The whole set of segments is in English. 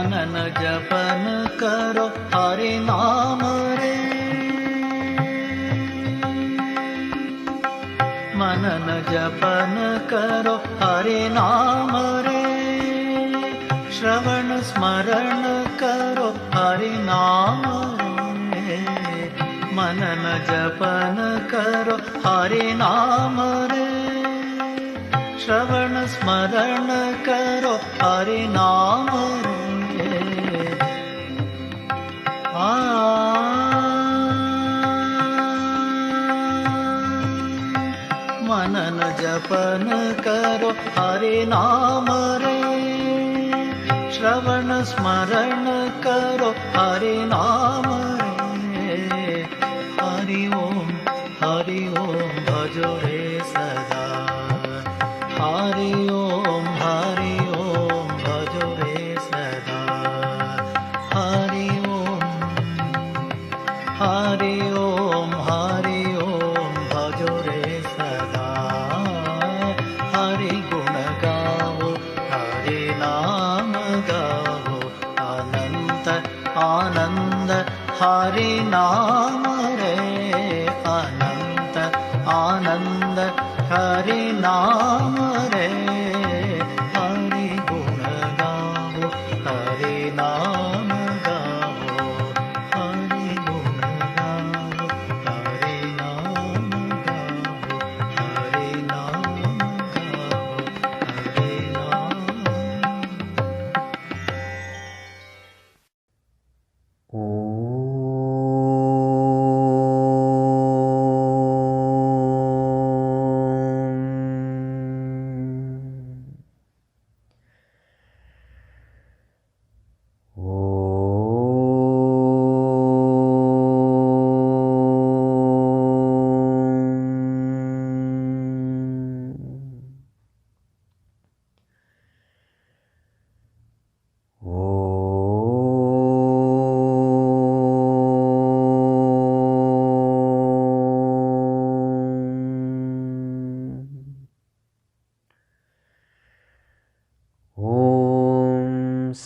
मनन जपन करो हरि नाम रे, मनन जपन करो हरि नाम रे, श्रवण स्मरण करो हरि नाम रे, मनन जपन करो हरि नाम रे, श्रवण स्मरण करो हरि नाम रे। मनन जपन करो हरि नाम रे, श्रवण स्मरण करो हरि नाम रे। हरि ओम भजो रे सदा, हरि ओम भजो रे सदा, हरि ओम भजो रे सदा। हरि गुण गाओ हरि नाम गाओ, आनंद आनंद हरि नाम रे, आनंद आनंद हरि नाम रे। हरि गुण गाओ हरि नाम गाओ, हरि गुण गाओ हरि नाम गाओ, हरि नाम गाओ हरि नाम।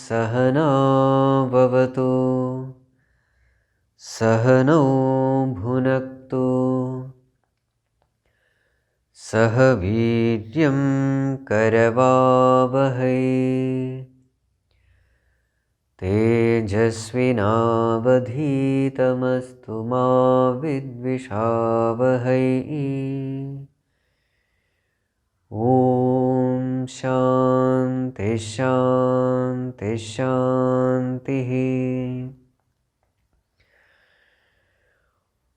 सहना भवतु, सहनौ भुनक्तु, सह वीर्यं करवावहै, तेजस्विनावधीतमस्तु मा विद्विषावहै। ॐ शान्ति शान्ति शान्तिः।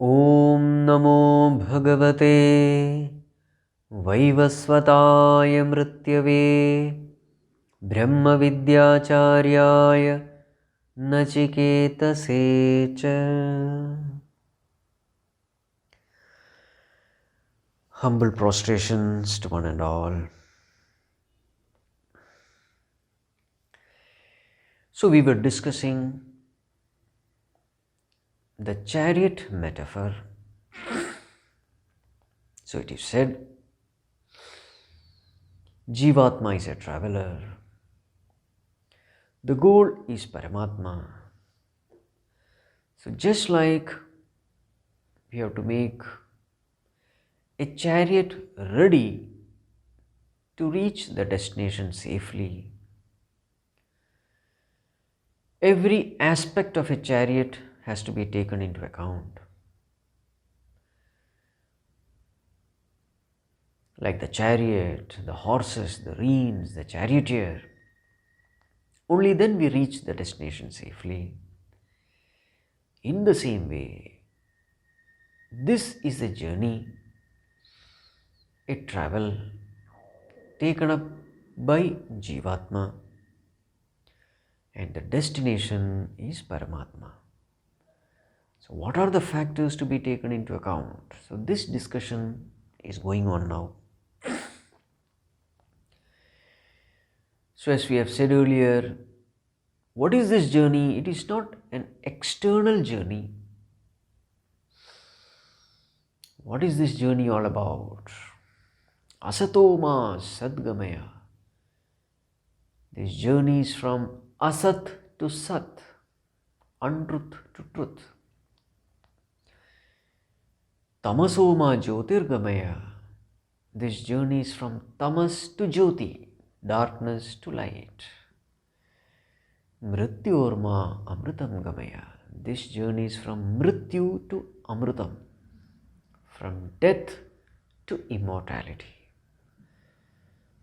ॐ नमो भगवते वैवस्वताय मृत्यवे ब्रह्मविद्याचार्याय नचिकेतसे च। Humble prostrations to one and all. So we were discussing the chariot metaphor. So it is said, Jivatma is a traveler. The goal is Paramatma. So just like we have to make a chariot ready to reach the destination safely, every aspect of a chariot has to be taken into account. Like the chariot, the horses, the reins, the charioteer. Only then we reach the destination safely. In the same way, this is a journey, a travel taken up by Jivatma, and the destination is Paramatma. So what are the factors to be taken into account? So this discussion is going on now. So as we have said earlier, what is this journey? It is not an external journey. What is this journey all about? Asatoma Sadgamaya. This journey is from Asat to Sat, untruth to truth. Tamasoma Jyotirgamaya. This journey is from Tamas to Jyoti, darkness to light. Mrityorma Amritam Gamaya. This journey is from Mrityu to Amritam, from death to immortality.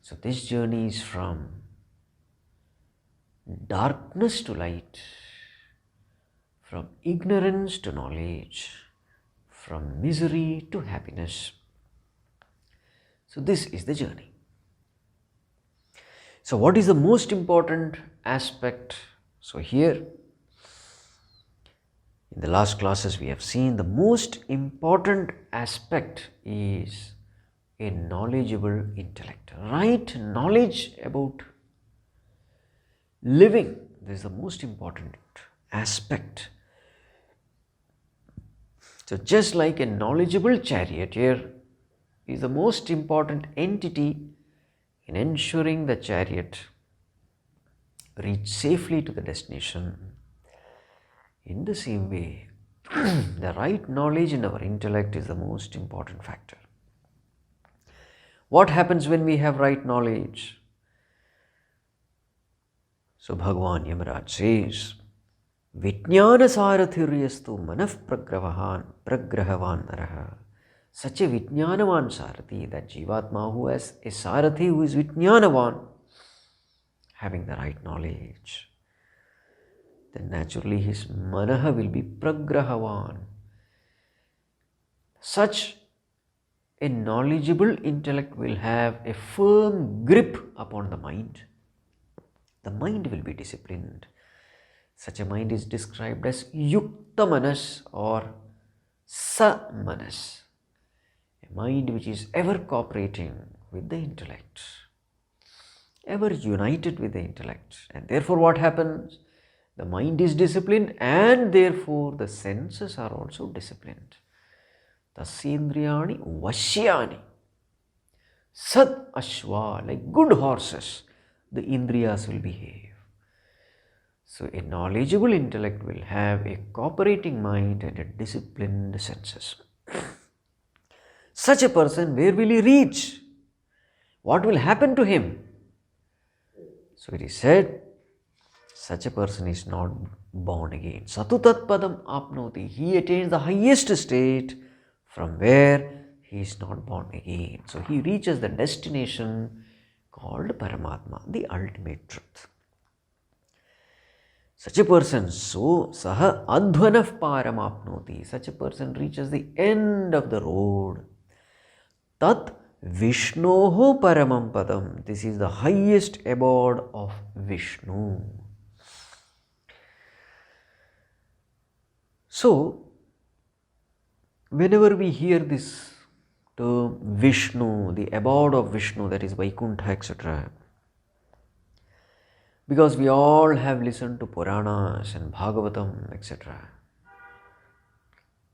So this journey is from darkness to light, from ignorance to knowledge, from misery to happiness. So this is the journey. So what is the most important aspect? So here, in the last classes we have seen the most important aspect is a knowledgeable intellect. Right knowledge about living. This is the most important aspect. So just like a knowledgeable charioteer is the most important entity in ensuring the chariot reach safely to the destination, in the same way, the right knowledge in our intellect is the most important factor. What happens when we have right knowledge? So Bhagavan Yamaraj says, Vijnana Sārathiryastu manaf pragrahavan naraha. Such a Vijnanavan Sarathi, that Jivatma who has a Sarathi who is Vijnanavan, having the right knowledge, then naturally his manaha will be pragrahavan. Such a knowledgeable intellect will have a firm grip upon the mind. The mind will be disciplined. Such a mind is described as yukta manas or sa-manas, a mind which is ever cooperating with the intellect, ever united with the intellect. And therefore what happens? The mind is disciplined and therefore the senses are also disciplined. Tasyendriyani vashyani. Sat ashwa, like good horses, the indriyas will behave. So a knowledgeable intellect will have a cooperating mind and a disciplined senses. Such a person, where will he reach? What will happen to him? So it is said, such a person is not born again. Satutat padam apnoti. He attains the highest state from where he is not born again. So he reaches the destination called Paramatma, the ultimate truth. Such a person, so saha adhvanaf param apnoti. Such a person reaches the end of the road. Tat Vishnoho paramam padam. This is the highest abode of Vishnu. So, whenever we hear this term Vishnu, the abode of Vishnu, that is Vaikuntha, etc., because we all have listened to Purānas and Bhagavatam, etc.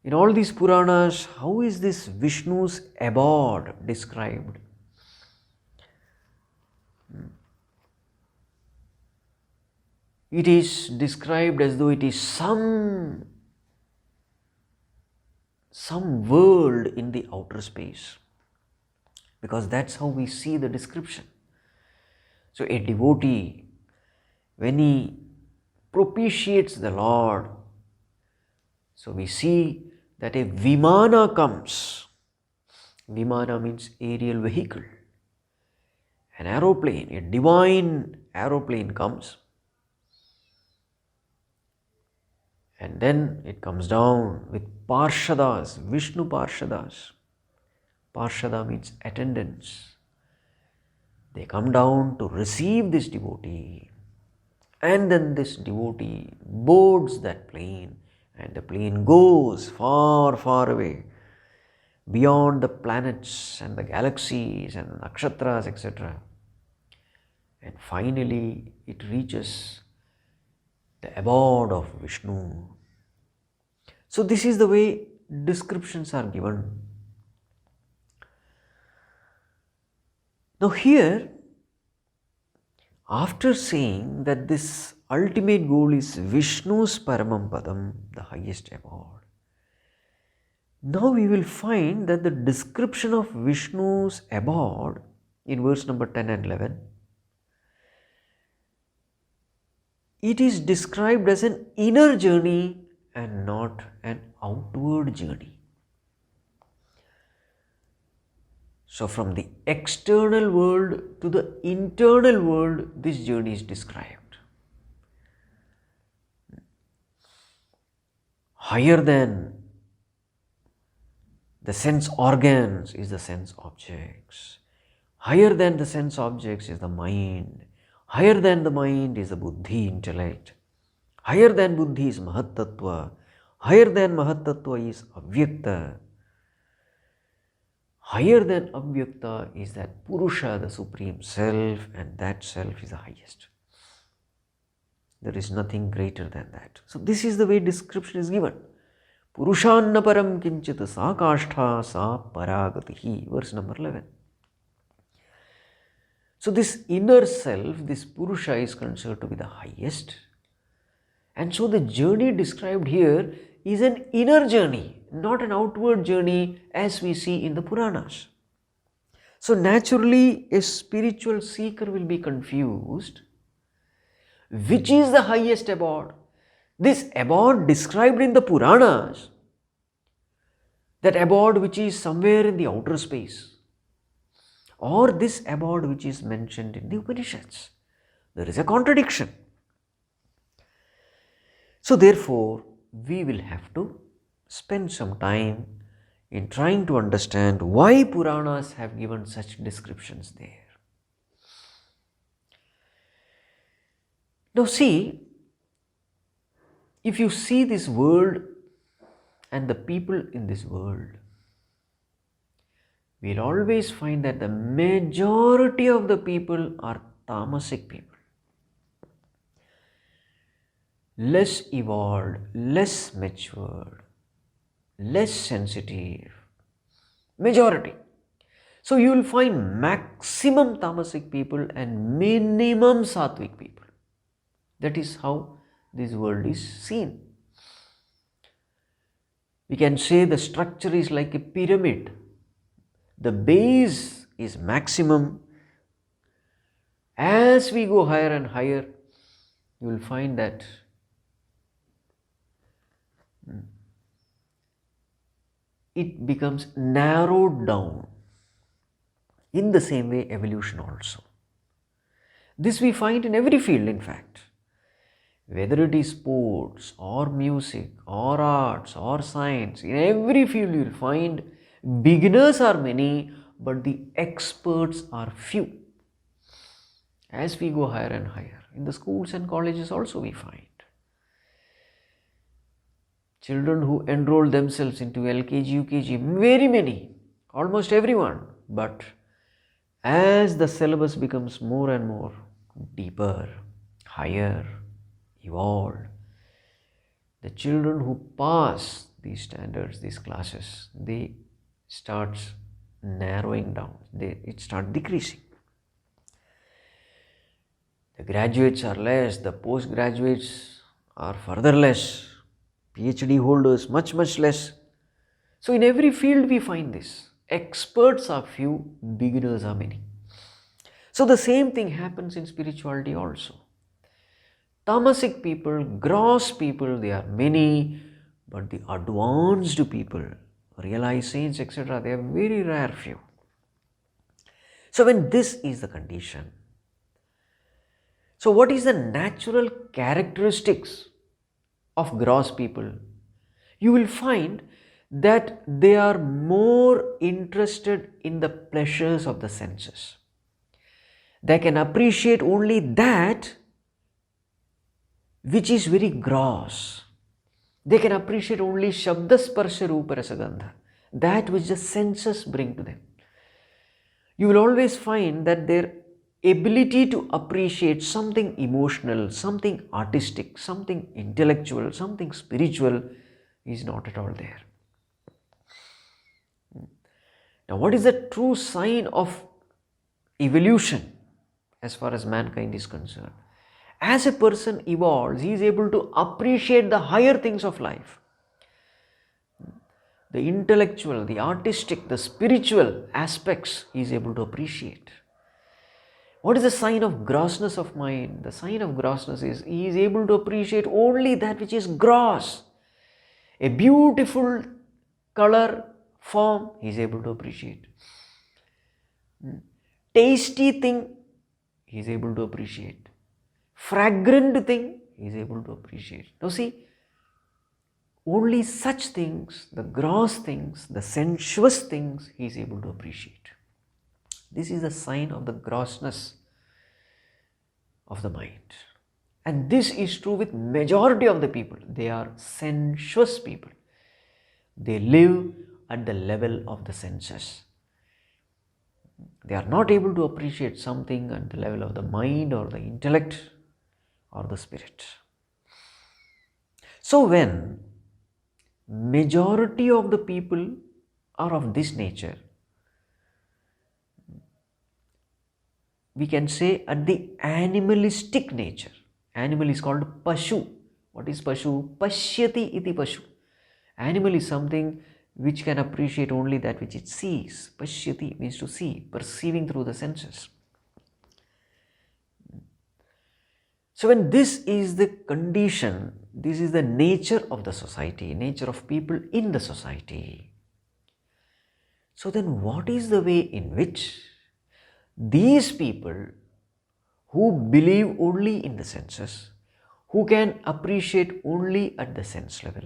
In all these Purānas, how is this Vishnu's abode described? It is described as though it is some world in the outer space, because that's how we see the description. So a devotee, when he propitiates the Lord, so we see that a vimana comes. Vimana means aerial vehicle. An aeroplane, a divine aeroplane comes, and then it comes down with parshadas, Vishnu parshadas. Parshada means attendants. They come down to receive this devotee, and then this devotee boards that plane, and the plane goes far, far away, beyond the planets and the galaxies and nakshatras, etc. And finally it reaches the abode of Vishnu. So this is the way descriptions are given. Now here, After saying that this ultimate goal is Vishnu's Paramapadam, the highest abode, now we will find that the description of Vishnu's abode in verse number 10 and 11, it is described as an inner journey and not an outward journey. So from the external world to the internal world, this journey is described. Higher than the sense organs is the sense objects. Higher than the sense objects is the mind. Higher than the mind is the buddhi, intellect. Higher than buddhi is mahattattva. Higher than mahattattva is avyakta. Higher than avyakta is that Purusha, the Supreme Self, and that Self is the highest. There is nothing greater than that. So this is the way description is given. Purushanna param kinchit sa kashtha sa paragatihi, verse number 11. So this inner self, this Purusha, is considered to be the highest. And so the journey described here is an inner journey, not an outward journey as we see in the Puranas. So naturally a spiritual seeker will be confused. Which is the highest abode? This abode described in the Puranas, that abode which is somewhere in the outer space, or this abode which is mentioned in the Upanishads. There is a contradiction. So therefore, we will have to spend some time in trying to understand why Puranas have given such descriptions there. Now see, if you see this world and the people in this world, we'll always find that the majority of the people are tamasic people. Less evolved, less matured, less sensitive. Majority. So you will find maximum tamasic people and minimum sattvic people. That is how this world is seen. We can say the structure is like a pyramid. The base is maximum. As we go higher and higher, you will find that it becomes narrowed down. In the same way, evolution also. This we find in every field, in fact. Whether it is sports or music or arts or science, in every field you will find beginners are many, but the experts are few. As we go higher and higher, in the schools and colleges also we find children who enroll themselves into LKG, UKG, very many, almost everyone. But as the syllabus becomes more and more deeper, higher, evolved, the children who pass these standards, these classes, they start narrowing down, it starts decreasing. The graduates are less, the postgraduates are further less, PhD holders much less. So in every field we find this. Experts are few, beginners are many. So the same thing happens in spirituality also. Tamasic people, gross people, they are many, but the advanced people, realized saints, etc., they are very rare few. So when this is the condition, so what is the natural characteristics of gross people? You will find that they are more interested in the pleasures of the senses. They can appreciate only that which is very gross. They can appreciate only Shabda Sparsha Rupa Rasa Gandha, that which the senses bring to them. You will always find that their ability to appreciate something emotional, something artistic, something intellectual, something spiritual is not at all there. Now, what is the true sign of evolution as far as mankind is concerned. As a person evolves, he is able to appreciate the higher things of life. The intellectual, the artistic, the spiritual aspects he is able to appreciate. What is the sign of grossness of mind? The sign of grossness is he is able to appreciate only that which is gross. A beautiful color, form, he is able to appreciate. Tasty thing, he is able to appreciate. Fragrant thing, he is able to appreciate. Now see, only such things, the gross things, the sensuous things, he is able to appreciate. This is a sign of the grossness of the mind. And this is true with majority of the people. They are sensuous people. They live at the level of the senses. They are not able to appreciate something at the level of the mind or the intellect or the spirit. So when majority of the people are of this nature, we can say at the animalistic nature. Animal is called Pashu. What is Pashu? Pashyati iti Pashu. Animal is something which can appreciate only that which it sees. Pashyati means to see, perceiving through the senses. So when this is the condition, this is the nature of the society, nature of people in the society. So then what is the way in which these people who believe only in the senses, who can appreciate only at the sense level,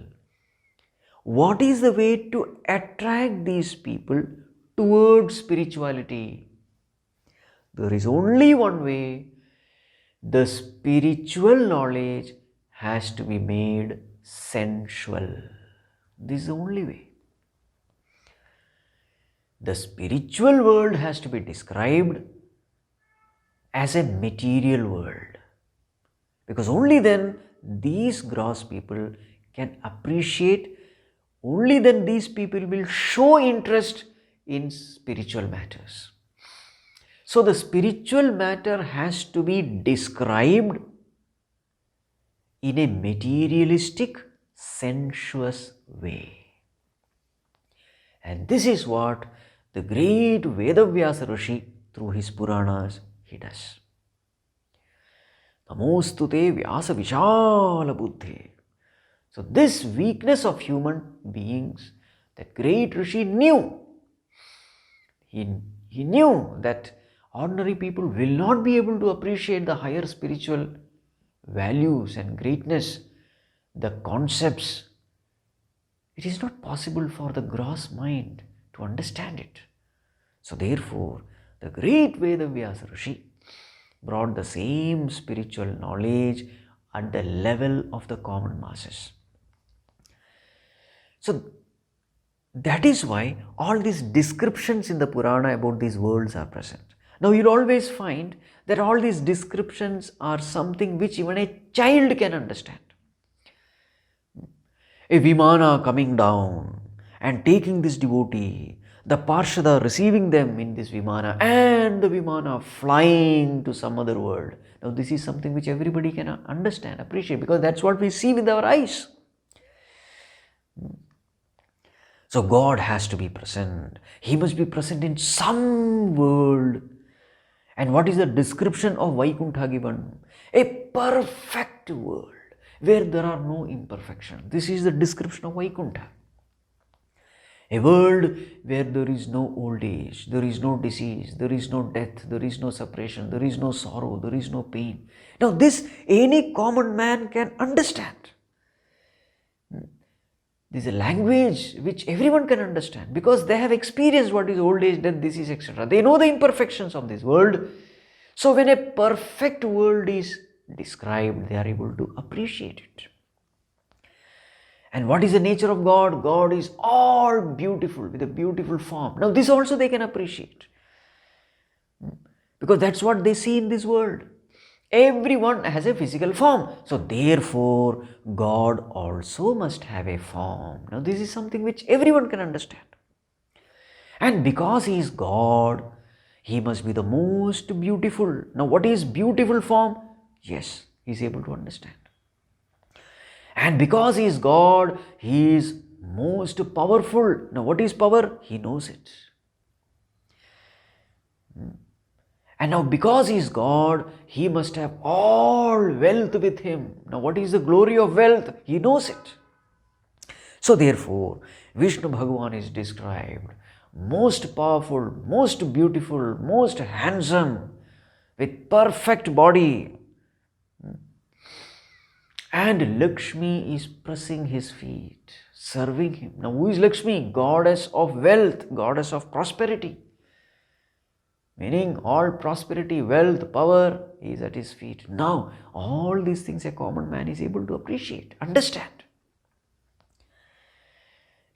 what is the way to attract these people towards spirituality? There is only one way. The spiritual knowledge has to be made sensual. This is the only way. The spiritual world has to be described as a material world, because only then these gross people can appreciate, only then these people will show interest in spiritual matters. So the spiritual matter has to be described in a materialistic, sensuous way. And this is what the great Vyāsa Rishi, through his Purānas, he does. Namostute Vyāsa Vishālabuddhi. So this weakness of human beings, that great Rishi knew. He knew that ordinary people will not be able to appreciate the higher spiritual values and greatness, the concepts. It is not possible for the gross mind to understand it. So therefore, the great Vyāsa Rishi brought the same spiritual knowledge at the level of the common masses. So that is why all these descriptions in the Purana about these worlds are present. Now you'll always find that all these descriptions are something which even a child can understand. A Vimana coming down and taking this devotee, the Parshada receiving them in this Vimana, and the Vimana flying to some other world. Now this is something which everybody can understand, appreciate, because that's what we see with our eyes. So God has to be present. He must be present in some world. And what is the description of Vaikuntha given? A perfect world where there are no imperfections. This is the description of Vaikuntha. A world where there is no old age, there is no disease, there is no death, there is no separation, there is no sorrow, there is no pain. Now this any common man can understand. This is a language which everyone can understand, because they have experienced what is old age, death, disease, etc. They know the imperfections of this world. So when a perfect world is described, they are able to appreciate it. And what is the nature of God? God is all beautiful, with a beautiful form. Now this also they can appreciate, because that's what they see in this world. Everyone has a physical form. So therefore, God also must have a form. Now this is something which everyone can understand. And because He is God, He must be the most beautiful. Now what is beautiful form? Yes, he is able to understand. And because he is God, he is most powerful. Now what is power? He knows it. And now because he is God, he must have all wealth with him. Now what is the glory of wealth? He knows it. So therefore, Vishnu Bhagavan is described most powerful, most beautiful, most handsome, with perfect body. And Lakshmi is pressing his feet, serving him. Now who is Lakshmi? Goddess of wealth, goddess of prosperity. Meaning all prosperity, wealth, power is at his feet. Now all these things a common man is able to appreciate, understand.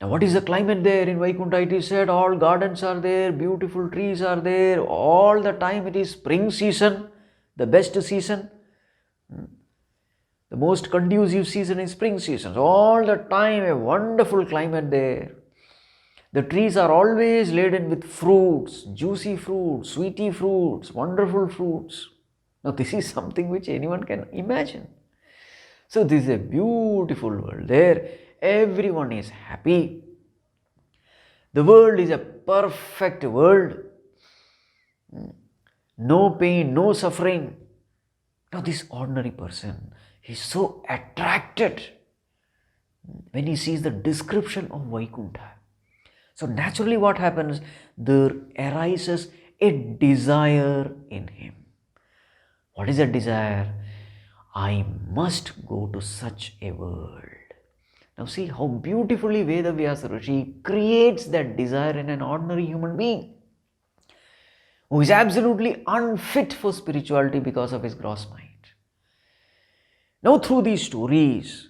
Now what is the climate there in Vaikuntha? It is said all gardens are there, beautiful trees are there, all the time it is spring season, the best season. The most conducive season is spring season. All the time a wonderful climate there. The trees are always laden with fruits, juicy fruits, sweety fruits, wonderful fruits. Now this is something which anyone can imagine. So this is a beautiful world. There everyone is happy. The world is a perfect world. No pain, no suffering. Now this ordinary person, he is so attracted when he sees the description of Vaikuntha. So naturally what happens? There arises a desire in him. What is that desire? I must go to such a world. Now see how beautifully Vyāsa Rishi creates that desire in an ordinary human being who is absolutely unfit for spirituality because of his gross mind. Now through these stories,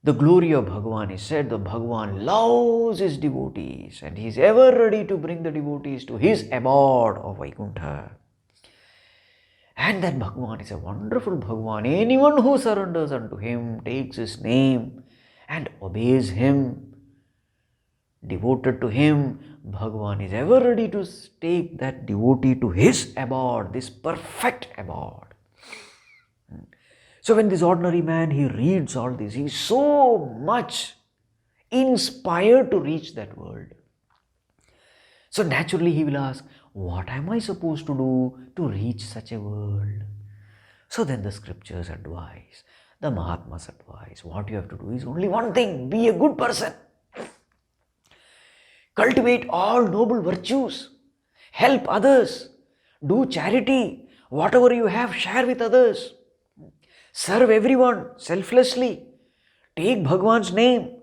the glory of Bhagavan is said. The Bhagavan loves his devotees and he is ever ready to bring the devotees to his abode of Vaikuntha. And that Bhagavan is a wonderful Bhagavan. Anyone who surrenders unto him, takes his name and obeys him, devoted to him, Bhagavan is ever ready to take that devotee to his abode, this perfect abode. So when this ordinary man, he reads all this, he is so much inspired to reach that world. So naturally he will ask, what am I supposed to do to reach such a world? So then the scriptures advise, the Mahatmas advise, what you have to do is only one thing, be a good person. Cultivate all noble virtues, help others, do charity, whatever you have, share with others. Serve everyone selflessly. Take Bhagavan's name.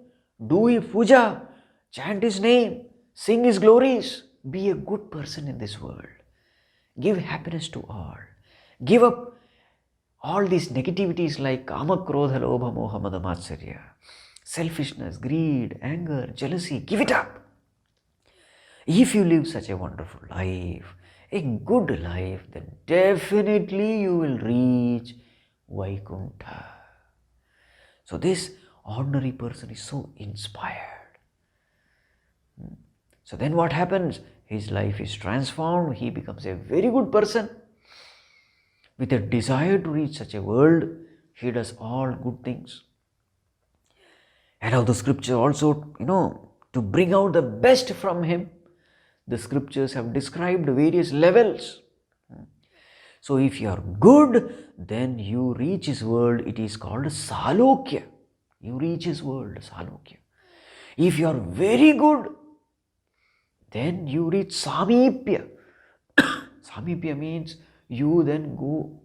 Do his puja. Chant his name. Sing his glories. Be a good person in this world. Give happiness to all. Give up all these negativities like kama, krodha, lobha, moha, mada, matsarya, selfishness, greed, anger, jealousy. Give it up. If you live such a wonderful life, a good life, then definitely you will reach Vaikuntha. So this ordinary person is so inspired. So then what happens? His life is transformed. He becomes a very good person with a desire to reach such a world. He does all good things. And how the scripture also, to bring out the best from him, the scriptures have described various levels. So if you are good, then you reach his world. It is called Sālokya. You reach his world, Sālokya. If you are very good, then you reach Sāmīpya. Sāmīpya means you then go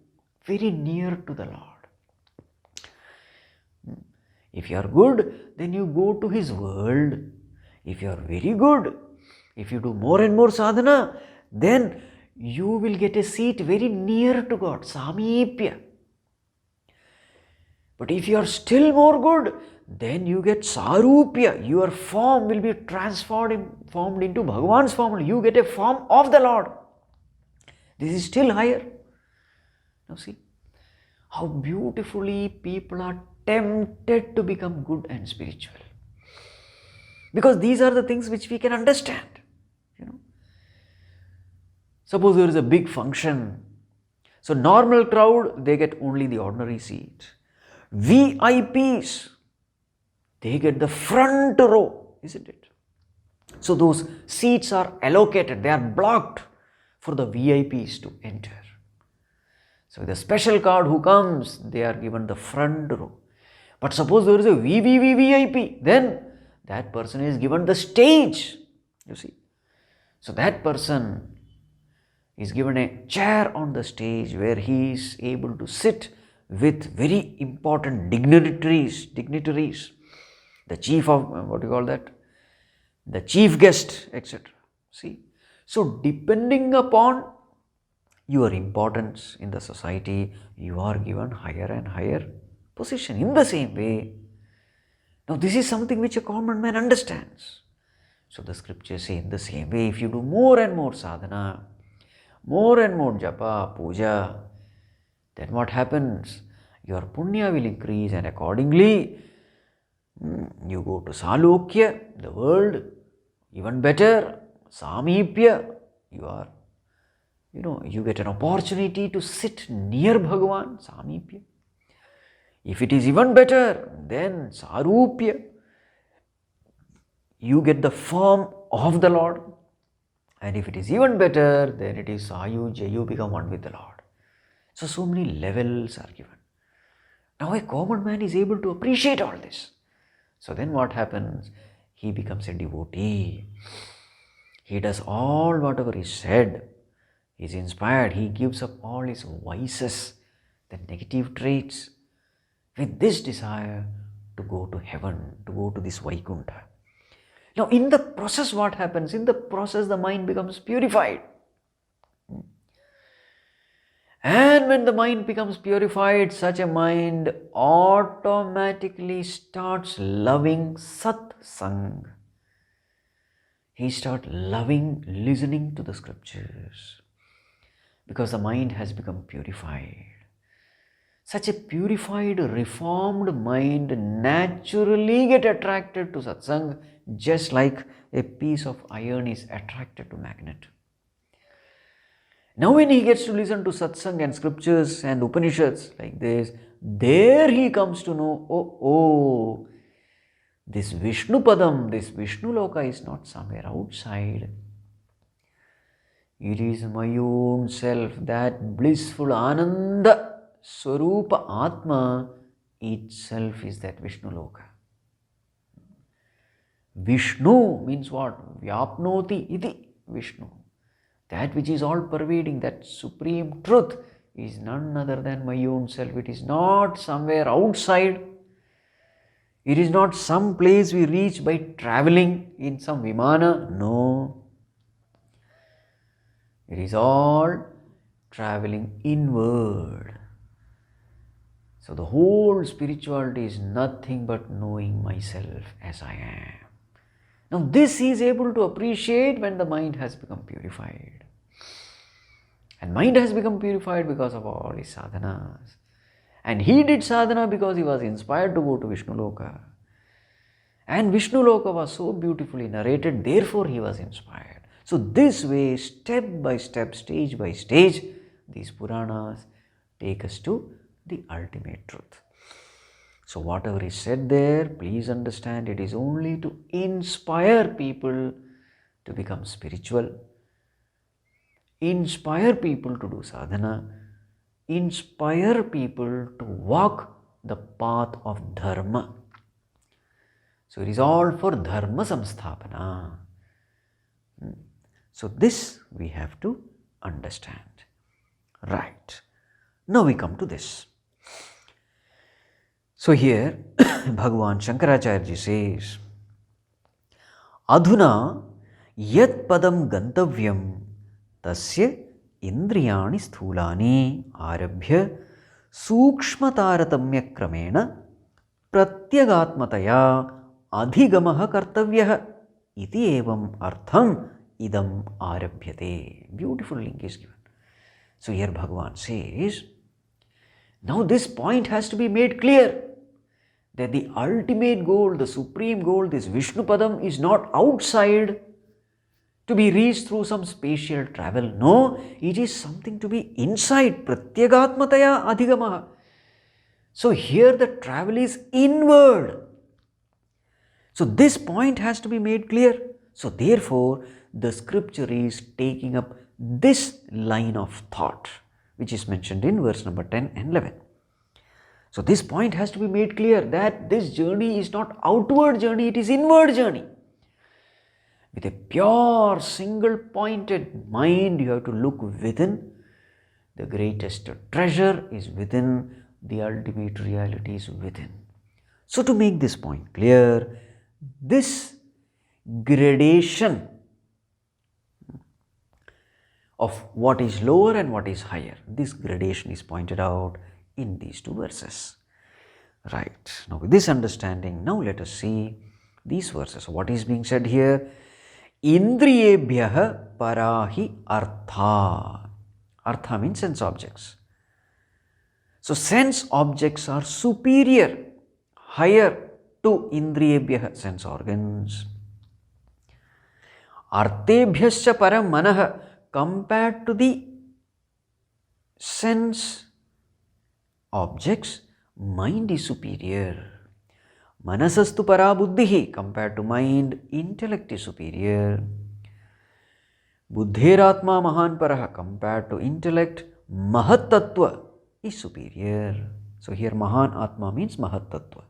very near to the Lord. If you are good, then you go to his world. If you are very good, if you do more and more sadhana, then you will get a seat very near to God, Sāmīpya. But if you are still more good, then you get Sārūpya. Your form will be transformed into Bhagavan's form. You get a form of the Lord. This is still higher. Now see how beautifully people are tempted to become good and spiritual. Because these are the things which we can understand. Suppose there is a big function. So normal crowd, they get only the ordinary seat. VIPs, they get the front row, isn't it? So those seats are allocated, they are blocked for the VIPs to enter. So the special card who comes, they are given the front row. But suppose there is a VVVVIP, then that person is given the stage, you see. So that person is given a chair on the stage where he is able to sit with very important dignitaries, the chief of, what do you call that? The chief guest, etc. See, so depending upon your importance in the society, you are given higher and higher position. In the same way, now this is something which a common man understands. So the scriptures say in the same way, if you do more and more sadhana, more and more japa, puja, then what happens? Your punya will increase, and accordingly you go to Sālokya, the world, even better, Sāmīpya, you get an opportunity to sit near Bhagavan, Sāmīpya. If it is even better, then Sārūpya, you get the form of the Lord. And if it is even better, then it is Sāyujya, you become one with the Lord. So many levels are given. Now a common man is able to appreciate all this. So then what happens? He becomes a devotee. He does all whatever is said. He is inspired. He gives up all his vices, the negative traits, with this desire to go to heaven, to go to this Vaikuntha. Now in the process what happens? In the process the mind becomes purified. And when the mind becomes purified, such a mind automatically starts loving satsang. He starts loving listening to the scriptures because the mind has become purified. Such a purified, reformed mind naturally gets attracted to satsang, just like a piece of iron is attracted to magnet. Now when he gets to listen to satsang and scriptures and Upanishads like this, there he comes to know, this Vishnupadam, this Vishnuloka is not somewhere outside. It is my own self, that blissful Ananda, Sārūpya Atma itself is that Vishnuloka. Vishnu means what? Vyāpnoti iti Vishnu. That which is all pervading, that supreme truth is none other than my own self. It is not somewhere outside. It is not some place we reach by traveling in some vimana. No. It is all traveling inward. So the whole spirituality is nothing but knowing myself as I am. Now this he is able to appreciate when the mind has become purified. And mind has become purified because of all his sadhanas. And he did sadhana because he was inspired to go to Vishnuloka. And Vishnuloka was so beautifully narrated, therefore he was inspired. So this way, step by step, stage by stage, these Puranas take us to the ultimate truth. So whatever is said there, please understand, it is only to inspire people to become spiritual, inspire people to do sadhana, inspire people to walk the path of dharma. So it is all for Dharmasamsthāpana. So this we have to understand. Right. Now we come to this. So here Bhagavan Shankarāchārya says, Adhuna yat padam gantavyam tasya indriyani sthulani arabhya sukshmataratamya kramena pratyagatmataya adhigamaha kartavyah iti evam artham idam arabhyate. Beautiful link is given. So here Bhagavan says, now this point has to be made clear, that the ultimate goal, the supreme goal, this Vishnupadam is not outside, to be reached through some spatial travel. No, it is something to be inside. Pratyagatmataya adhigamaha. So here the travel is inward. So this point has to be made clear. So therefore, the scripture is taking up this line of thought, which is mentioned in verse number 10 and 11. So this point has to be made clear that this journey is not outward journey, it is inward journey. With a pure, single-pointed mind, you have to look within. The greatest treasure is within. The ultimate reality is within. So to make this point clear, this gradation of what is lower and what is higher, this gradation is pointed out in these two verses. Right. Now with this understanding, now let us see these verses. What is being said here? Indriyebhyah parahi artha. Artha means sense objects. So sense objects are superior, higher to indriyebhyah, sense organs. Artebhyascha param manah, compared to the sense objects, mind is superior. Manasastu parabuddhihi, compared to mind, intellect is superior. Buddhiratma mahan paraha, compared to intellect, mahat tattva is superior. So here mahan atma means mahat tattva.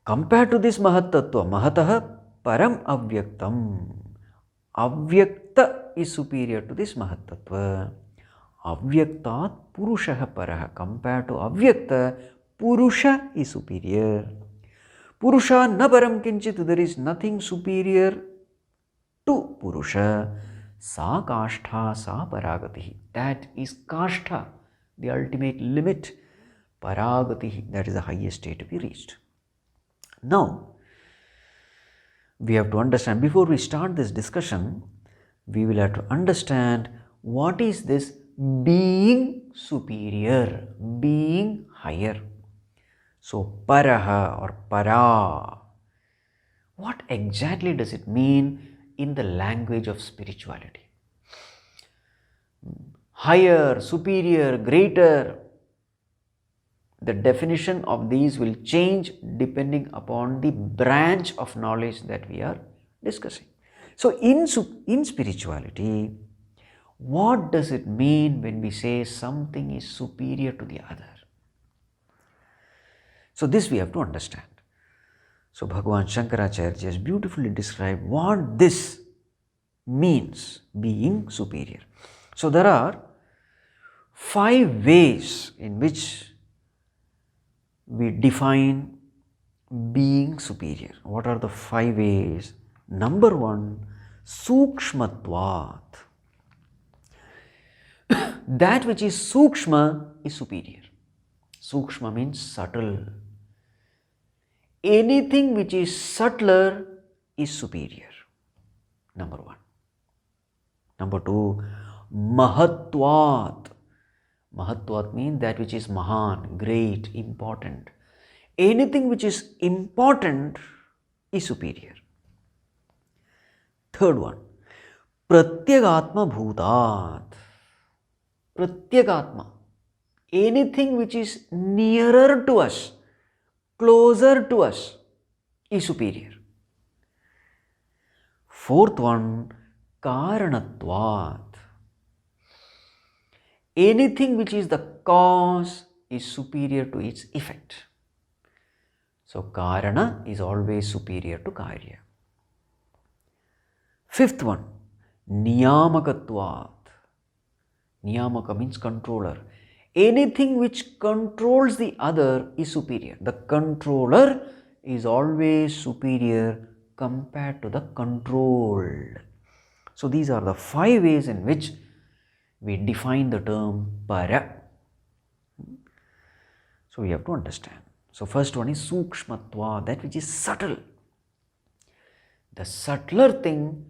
Compared to this mahat tattva, mahatah param avyaktam. Avyakta is superior to this mahat tattva. Avyaktat purushah paraha. Compared to avyakta, purusha is superior. Purusha na param kinchit, there is nothing superior to purusha. Sa kashtha sa paragatihi, that is kashtha, the ultimate limit. Paragatihi, that is the highest state to be reached. Now, we have to understand, before we start this discussion, we will have to understand what is this being superior, being higher. So, paraha or para, what exactly does it mean in the language of spirituality? Higher, superior, greater. The definition of these will change depending upon the branch of knowledge that we are discussing. So in spirituality, what does it mean when we say something is superior to the other? So this we have to understand. So Bhagavan Shankarāchārya has beautifully described what this means, being superior. So there are 5 ways in which we define being superior. What are the 5 ways? Number 1, sukshmatvat. That which is sukshma is superior. Sukshma means subtle. Anything which is subtler is superior. Number 1. Number 2, mahatvat. Mahatvat means that which is mahan, great, important. Anything which is important is superior. Third one, pratyagatma bhutat. Pratyagatma, anything which is nearer to us, closer to us is superior. Fourth one, karanatvat. Anything which is the cause is superior to its effect. So karana is always superior to karya. Fifth one, niyamakatvat. Niyamaka means controller. Anything which controls the other is superior. The controller is always superior compared to the controlled. So these are the 5 ways in which we define the term para. So we have to understand. So first one is sukshmatva, that which is subtle. The subtler thing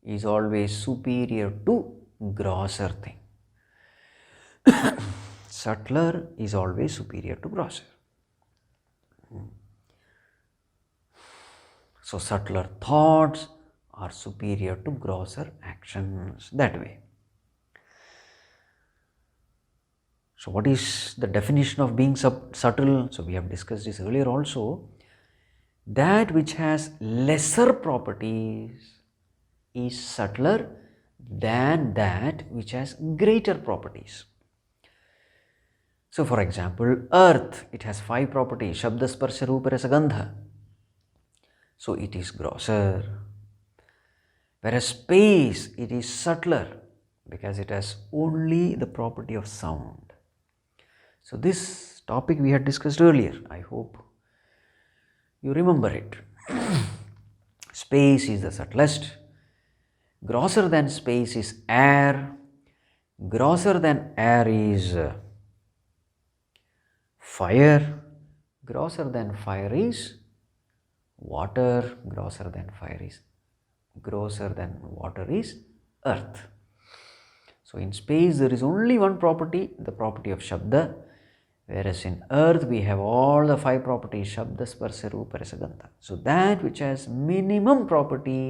is always superior to grosser thing. Subtler is always superior to grosser. So subtler thoughts are superior to grosser actions. That way. So what is the definition of being subtle? So we have discussed this earlier also. That which has lesser properties is subtler than that which has greater properties. So for example, earth, it has 5 properties, Shabda, Sparsha, Rūpa, Rasa, Gandha. So it is grosser. Whereas space, it is subtler because it has only the property of sound. So this topic we had discussed earlier. I hope you remember it. Space is the subtlest. Grosser than space is air. Grosser than air is fire. Grosser than fire is water. Grosser than water is earth. So in space there is only one property, the property of Shabda, whereas in earth we have all the 5 properties, Shabda, Sparsha, Rūpa, Rasa, Gandha. So that which has minimum property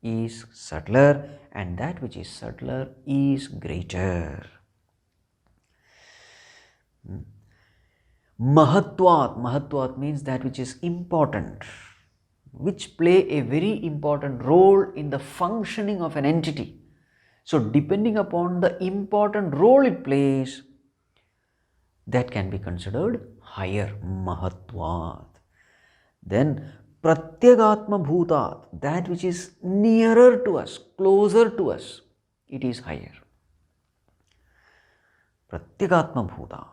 is subtler, and that which is subtler is greater. Mahatvat means that which is important, which play a very important role in the functioning of an entity. So depending upon the important role it plays, that can be considered higher, Mahatvat. Then Pratyagatma Bhutat, that which is nearer to us, closer to us, it is higher. Pratyagatma Bhutat.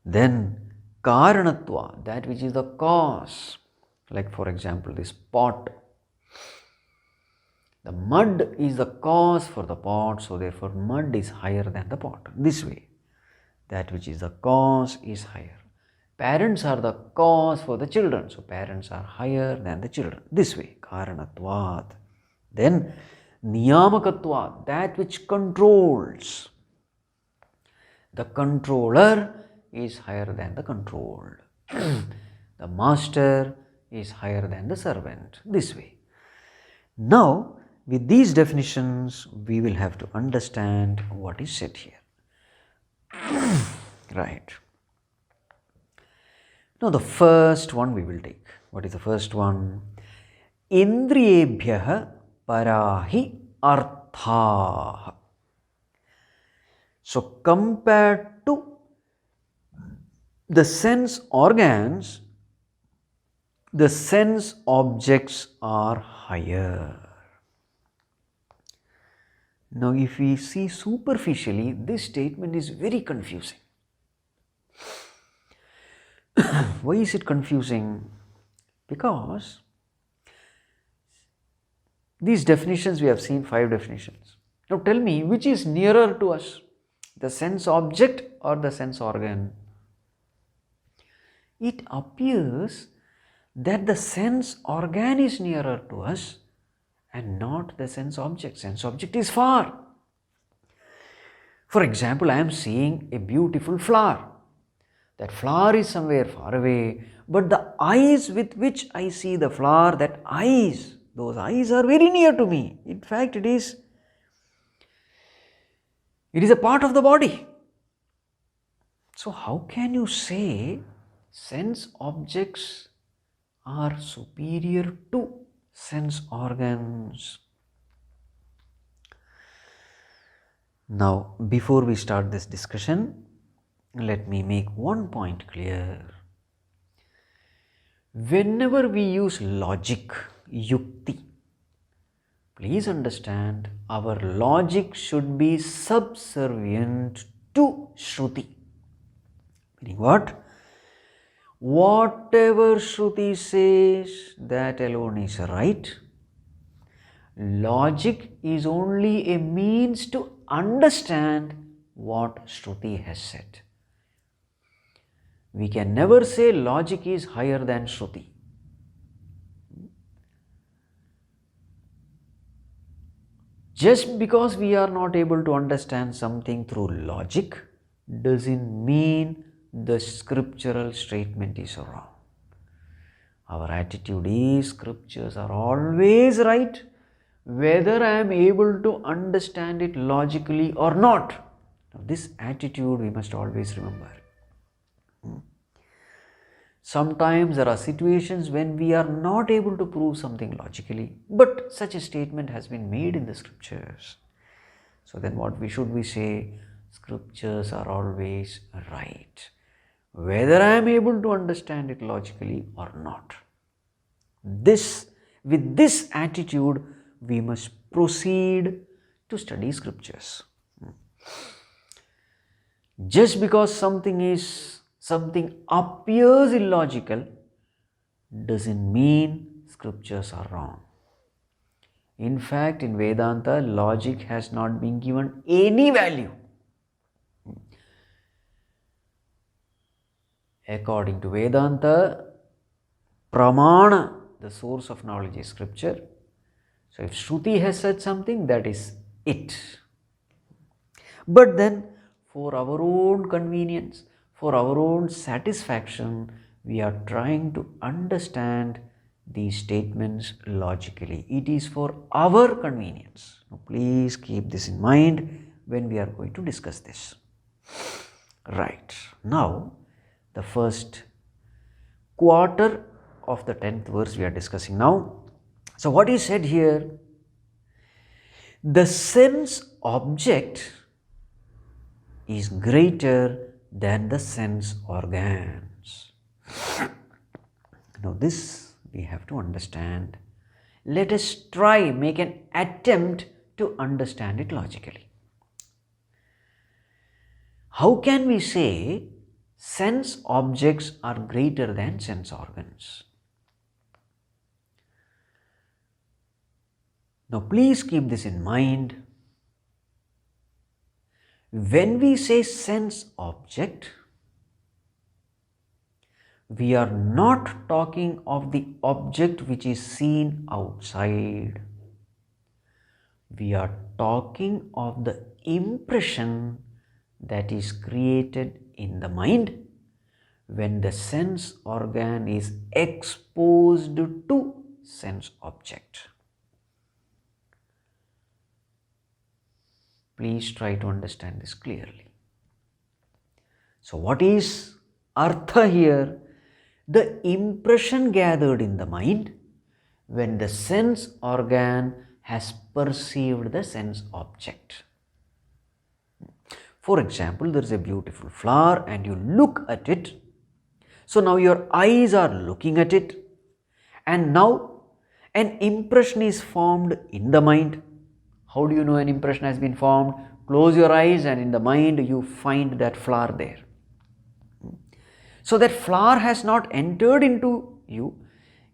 Then Karanatva, that which is the cause. Like for example, this pot. The mud is the cause for the pot, so therefore mud is higher than the pot. This way, that which is the cause is higher. Parents are the cause for the children, so parents are higher than the children. This way, Karanatvat. Then Niyamakatvat, that which controls. The controller is higher than the controlled. The master is higher than the servant. This way. Now, with these definitions, we will have to understand what is said here. Right. Now, the first one we will take. What is the first one? Indriyebhyah parahi arthaah. So, compared to the sense organs, the sense objects are higher. Now, if we see superficially, this statement is very confusing. Why is it confusing? Because these definitions, we have seen 5 definitions. Now, tell me, which is nearer to us? The sense object or the sense organ? It appears that the sense organ is nearer to us and not the sense object. Sense object is far. For example, I am seeing a beautiful flower. That flower is somewhere far away, but the eyes with which I see the flower, those eyes are very near to me. In fact, it is a part of the body. So how can you say sense objects are superior to sense organs? Now, before we start this discussion, let me make one point clear. Whenever we use logic, yukti, please understand our logic should be subservient to Shruti. Meaning what? Whatever Shruti says, that alone is right. Logic is only a means to understand what Shruti has said. We can never say logic is higher than Shruti. Just because we are not able to understand something through logic doesn't mean the scriptural statement is wrong. Our attitude is scriptures are always right, whether I am able to understand it logically or not. Now, this attitude we must always remember. Sometimes there are situations when we are not able to prove something logically, but such a statement has been made in the scriptures. So then what should we say? Scriptures are always right, whether I am able to understand it logically or not. With this attitude, we must proceed to study scriptures. Just because something appears illogical doesn't mean scriptures are wrong. In fact, in Vedanta, logic has not been given any value. According to Vedanta, Pramana, the source of knowledge, is scripture. So if Shruti has said something, that is it. But then, for our own convenience, for our own satisfaction, we are trying to understand these statements logically. It is for our convenience. Now, please keep this in mind when we are going to discuss this. Right. Now, the first quarter of the 10th verse we are discussing now. So, what is said here? The sense object is greater than the sense organs. Now, this we have to understand. Let us make an attempt to understand it logically. How can we say sense objects are greater than sense organs? Now, please keep this in mind. When we say sense object, we are not talking of the object which is seen outside. We are talking of the impression that is created in the mind when the sense organ is exposed to sense object. Please try to understand this clearly. So, what is artha here? The impression gathered in the mind when the sense organ has perceived the sense object. For example, there is a beautiful flower and you look at it. So now your eyes are looking at it, and now an impression is formed in the mind. How do you know an impression has been formed? Close your eyes and in the mind you find that flower there. So that flower has not entered into you,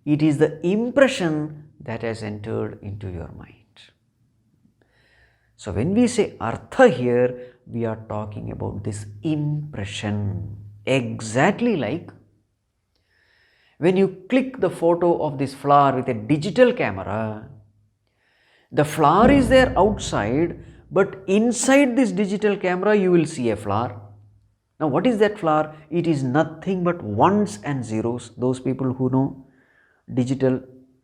it is the impression that has entered into your mind. So when we say artha here, we are talking about this impression. Exactly like when you click the photo of this flower with a digital camera, the flower is there outside, but inside this digital camera you will see a flower. Now what is that flower? It is nothing but ones and zeros. Those people who know digital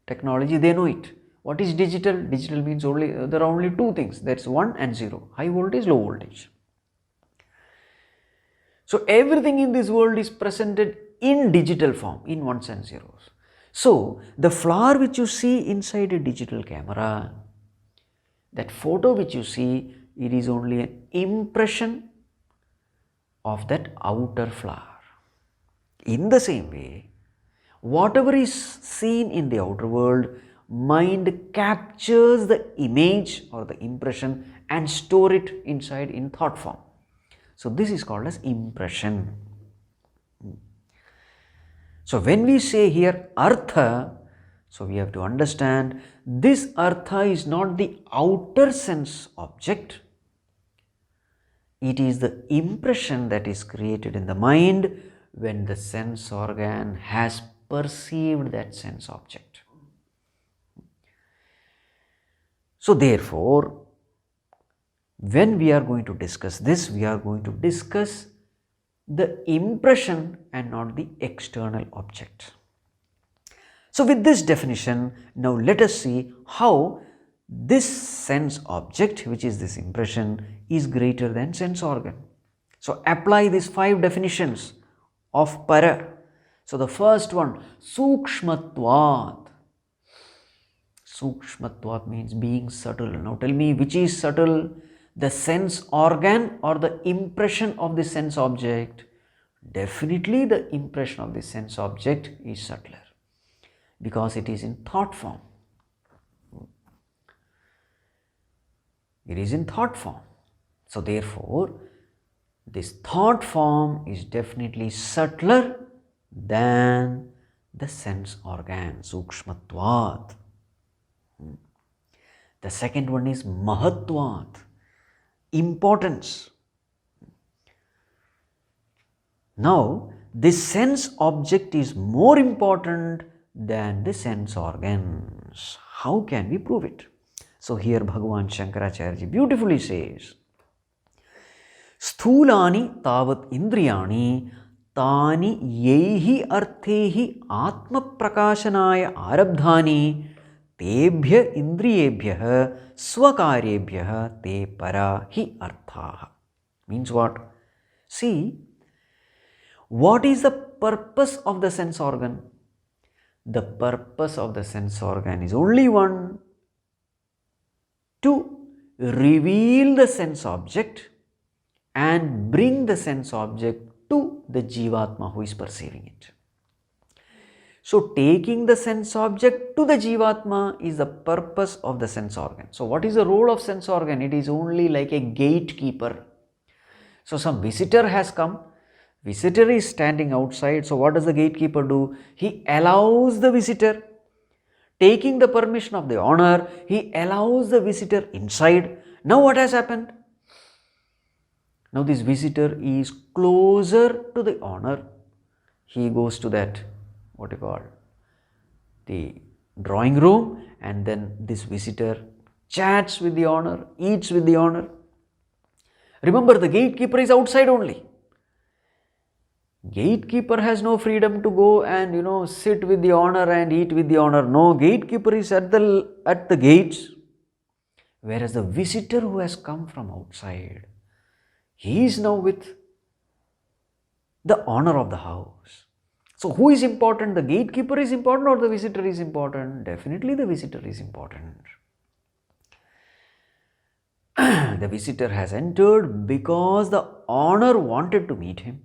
technology, they know it. What is digital? Digital means there are only two things. That's 1 and 0. High voltage, low voltage. So everything in this world is presented in digital form, in ones and zeros. So the flower which you see inside a digital camera, that photo which you see, it is only an impression of that outer flower. In the same way, whatever is seen in the outer world, mind captures the image or the impression and store it inside in thought form. So this is called as impression. So when we say here artha, so we have to understand this artha is not the outer sense object. It is the impression that is created in the mind when the sense organ has perceived that sense object. So therefore, when we are going to discuss this, we are going to discuss the impression and not the external object. So with this definition, now let us see how this sense object, which is this impression, is greater than sense organ. So apply these 5 definitions of para. So the first one, sukshmatvat. Sukshmatvat means being subtle. Now tell me, which is subtle? The sense organ or the impression of the sense object? Definitely the impression of the sense object is subtler, because it is in thought form. It is in thought form. So therefore, this thought form is definitely subtler than the sense organ, sukshmatvat. The second one is mahatvat, importance. Now, this sense object is more important than the sense organs. How can we prove it? So here Bhagavan Shankarāchārya beautifully says, Sthulani tavat indriyani tani yehi arthehi atma prakashanaya arabdhani tebhya indriyebhyah swakaryebhyah te para hi arthaha. Means what? See, what is the purpose of the sense organ? The purpose of the sense organ is only one, to reveal the sense object and bring the sense object to the Jivatma who is perceiving it. So taking the sense object to the Jivatma is the purpose of the sense organ. So what is the role of sense organ? It is only like a gatekeeper. So some visitor has come, visitor is standing outside. So what does the gatekeeper do? He allows the visitor. Taking the permission of the owner, he allows the visitor inside. Now what has happened? Now this visitor is closer to the owner. He goes to that, what you call, the drawing room, and then this visitor chats with the owner, eats with the owner. Remember, the gatekeeper is outside only. Gatekeeper has no freedom to go and sit with the owner and eat with the owner. No, gatekeeper is at the gates. Whereas the visitor who has come from outside, he is now with the owner of the house. So who is important? The gatekeeper is important or the visitor is important? Definitely the visitor is important. The visitor has entered because the owner wanted to meet him.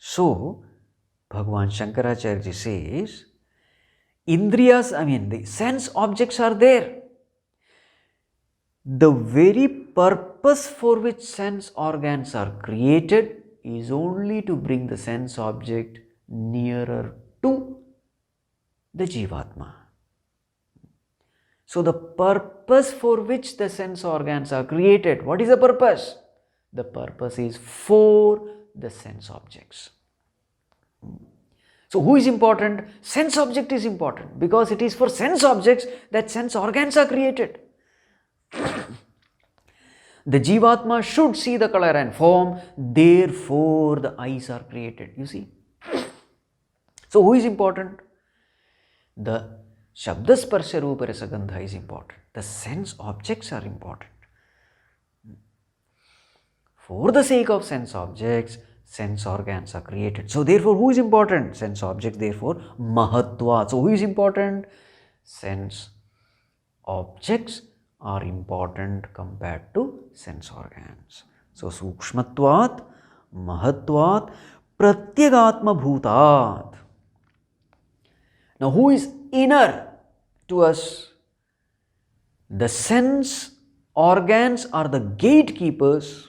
So, Bhagavan Shankarāchārya says, Indriyas, the sense objects are there. The very purpose for which sense organs are created is only to bring the sense object nearer to the Jivatma. So, the purpose for which the sense organs are created, what is the purpose? The purpose is for the sense objects. So who is important? Sense object is important, because it is for sense objects that sense organs are created. The Jivatma should see the color and form, therefore the eyes are created. You see? So who is important? The Shabda Sparsha Rūpa Rasa Gandha is important. The sense objects are important. For the sake of sense objects, sense organs are created. So therefore, who is important? Sense objects, therefore, mahatva. So who is important? Sense objects are important compared to sense organs. So sukshmatvat, mahatvat, pratyagatma bhutat. Now who is inner to us? The sense organs are the gatekeepers.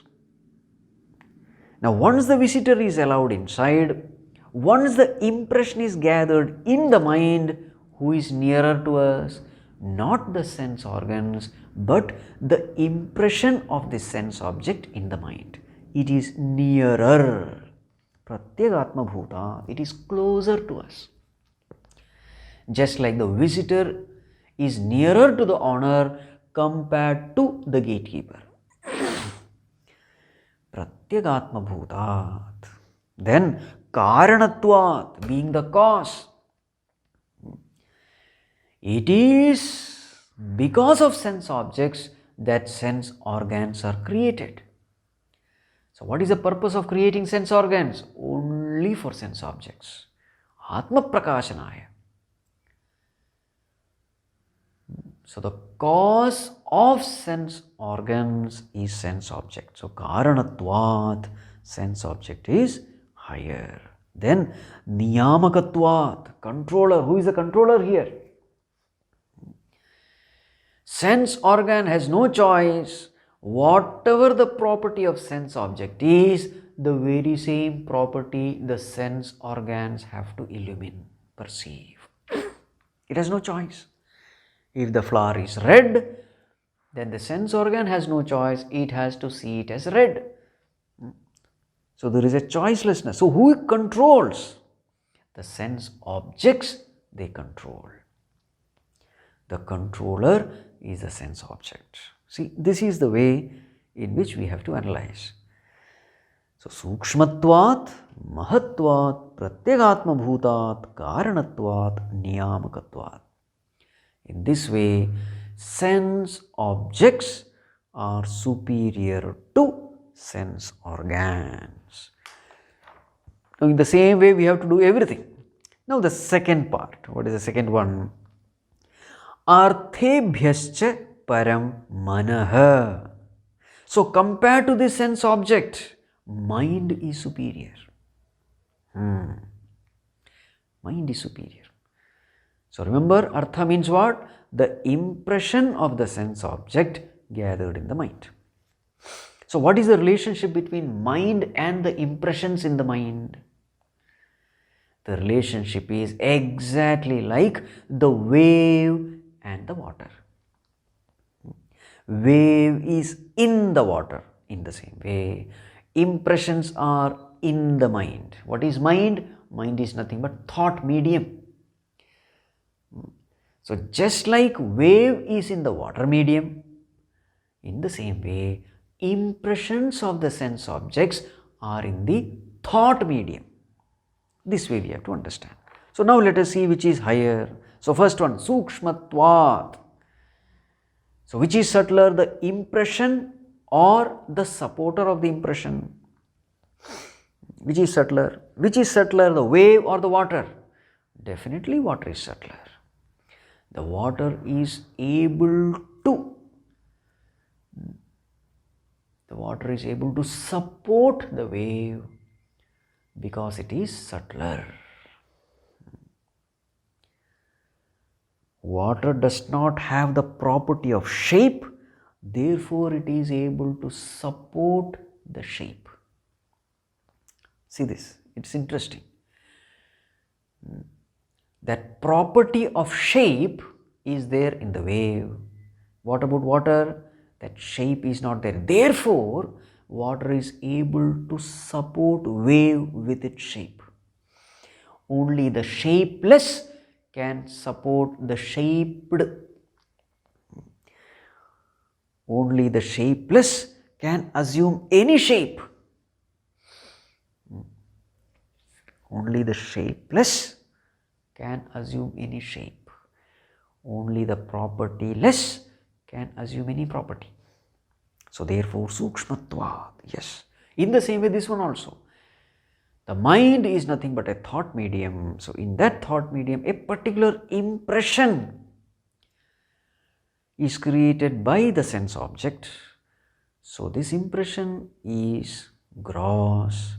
Now once the visitor is allowed inside, once the impression is gathered in the mind, who is nearer to us? Not the sense organs, but the impression of the sense object in the mind. It is nearer. Pratyagatma bhuta, it is closer to us. Just like the visitor is nearer to the owner compared to the gatekeeper. Pratyagatma bhutat. Then karanatvat, being the cause. It is because of sense objects that sense organs are created. So what is the purpose of creating sense organs? Only for sense objects. Atma prakashanaya. So the cause of sense organs is sense object. So karanatvat, sense object is higher. Then niyamakatvat, controller. Who is the controller here? Sense organ has no choice. Whatever the property of sense object is, the very same property the sense organs have to illumine, perceive. It has no choice. If the flower is red, then the sense organ has no choice. It has to see it as red. So there is a choicelessness. So who controls? The sense objects, they control. The controller is a sense object. See, this is the way in which we have to analyze. So, sukshmatvat, mahatvat, pratyagatma bhutat, karanatvat, niyamakatvat. In this way, sense objects are superior to sense organs. Now, in the same way, we have to do everything. Now, the second part. What is the second one? Arthebhyascha param manah. So, compared to this sense object, mind is superior. Mind is superior. So, remember, artha means what? The impression of the sense object gathered in the mind. So, what is the relationship between mind and the impressions in the mind? The relationship is exactly like the wave and the water. Wave is in the water. In the same way, impressions are in the mind. What is mind? Mind is nothing but thought medium. So, just like wave is in the water medium, in the same way, impressions of the sense objects are in the thought medium. This way we have to understand. So, now let us see which is higher. So, first one, sukshmatvat. So, which is subtler, the impression or the supporter of the impression? Which is subtler? Which is subtler, the wave or the water? Definitely water is subtler. The water is able to support the wave because it is subtler. Water does not have the property of shape, therefore it is able to support the shape. See this, it's interesting. That property of shape is there in the wave. What about water? That shape is not there. Therefore, water is able to support wave with its shape. Only the shapeless can support the shaped. Only the shapeless can assume any shape. Only the shapeless can assume any shape. Only the propertyless can assume any property. So therefore, sukshmatvat, yes. In the same way, this one also. The mind is nothing but a thought medium. So in that thought medium, a particular impression is created by the sense object. So this impression is gross.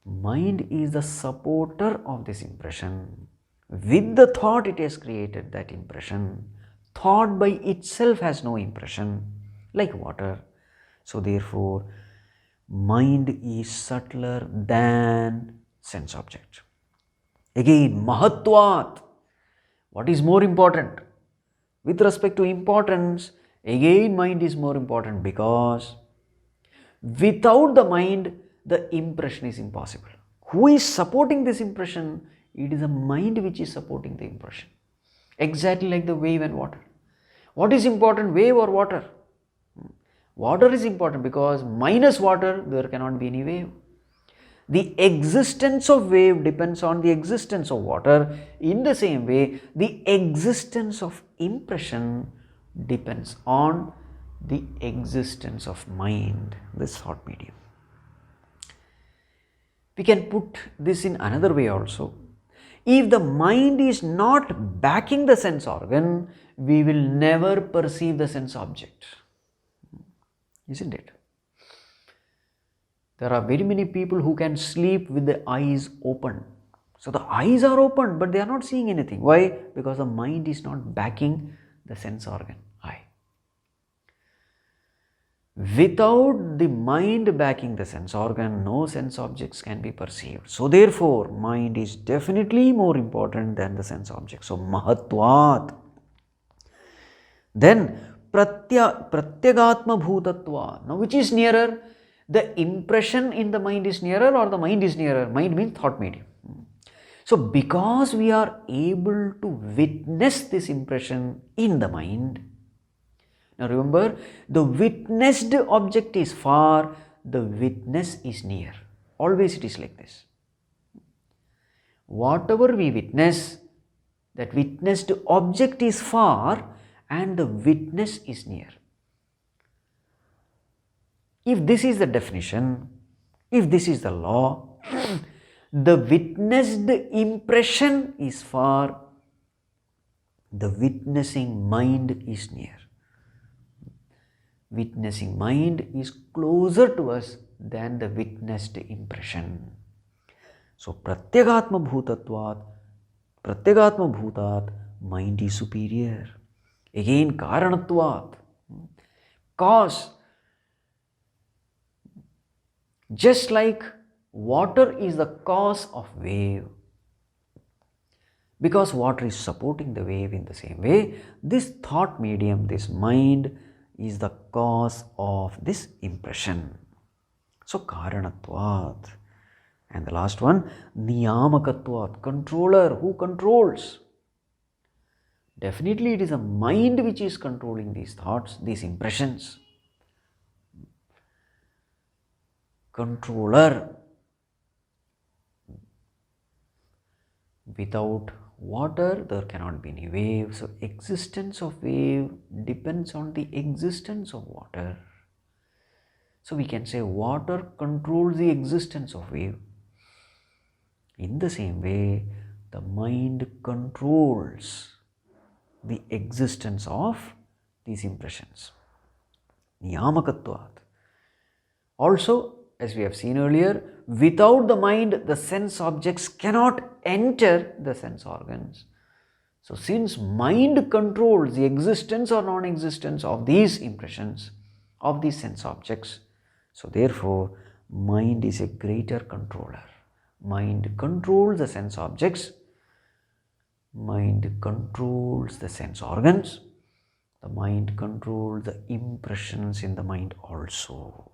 Mind is the supporter of this impression. With the thought it has created that impression. Thought by itself has no impression, like water. So therefore, mind is subtler than sense object. Again, mahatvat. What is more important? With respect to importance, again mind is more important because without the mind, the impression is impossible. Who is supporting this impression? It is the mind which is supporting the impression. Exactly like the wave and water. What is important, wave or water? Water is important because minus water, there cannot be any wave. The existence of wave depends on the existence of water. In the same way, the existence of impression depends on the existence of mind, this thought medium. We can put this in another way also. If the mind is not backing the sense organ, we will never perceive the sense object. Isn't it? There are very many people who can sleep with the eyes open. So the eyes are open, but they are not seeing anything. Why? Because the mind is not backing the sense organ, eye. Without the mind backing the sense organ, no sense objects can be perceived. So therefore, mind is definitely more important than the sense object. So mahatvat. Then pratyagatma bhutatva. Now which is nearer? The impression in the mind is nearer or the mind is nearer? Mind means thought medium. So because we are able to witness this impression in the mind, now remember, the witnessed object is far, the witness is near. Always it is like this. Whatever we witness, that witnessed object is far and the witness is near. If this is the definition, if this is the law, the witnessed impression is far, the witnessing mind is near. Witnessing mind is closer to us than the witnessed impression. So pratyagatma bhutat, mind is superior. Again karanatvat, cause. Just like water is the cause of wave, because water is supporting the wave, in the same way, this thought medium, this mind, is the cause of this impression. So karanatvat. And the last one, niyamakatvat, controller, who controls? Definitely it is a mind which is controlling these thoughts, these impressions. Controller. Without water there cannot be any wave. So existence of wave depends on the existence of water. So we can say water controls the existence of wave. In the same way, the mind controls the existence of these impressions. Niyamakatvat. Also, as we have seen earlier, without the mind, the sense objects cannot enter the sense organs. So since mind controls the existence or non-existence of these impressions, of these sense objects, so therefore mind is a greater controller. Mind controls the sense objects, mind controls the sense organs, the mind controls the impressions in the mind also.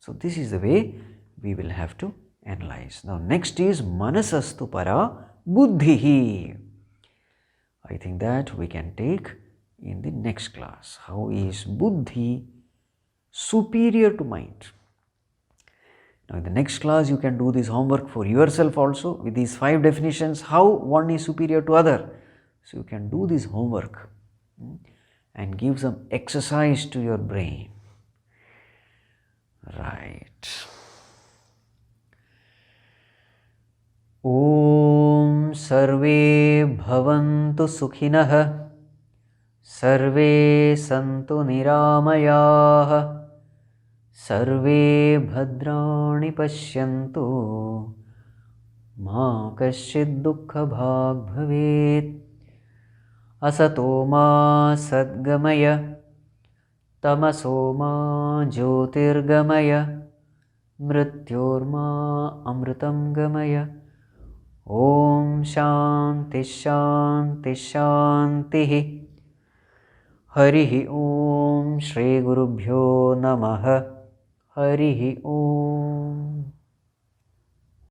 So this is the way we will have to analyze. Now next is manasastu para buddhihi. I think that we can take in the next class. How is buddhi superior to mind? Now in the next class you can do this homework for yourself also with these 5 definitions, how one is superior to other. So you can do this homework and give some exercise to your brain. Right. Om sarve bhavantu sukhinah, sarve santu niramayah, sarve bhadrani pashyantu, ma kaschid dukkha bhag bhavet, asato ma sadgamaya, tamaso ma jyotirgamaya, mrityorma amritam gamaya. Om shanti shanti shanti. Harihi om Shri Gurubhyo Namaha. Harihi om.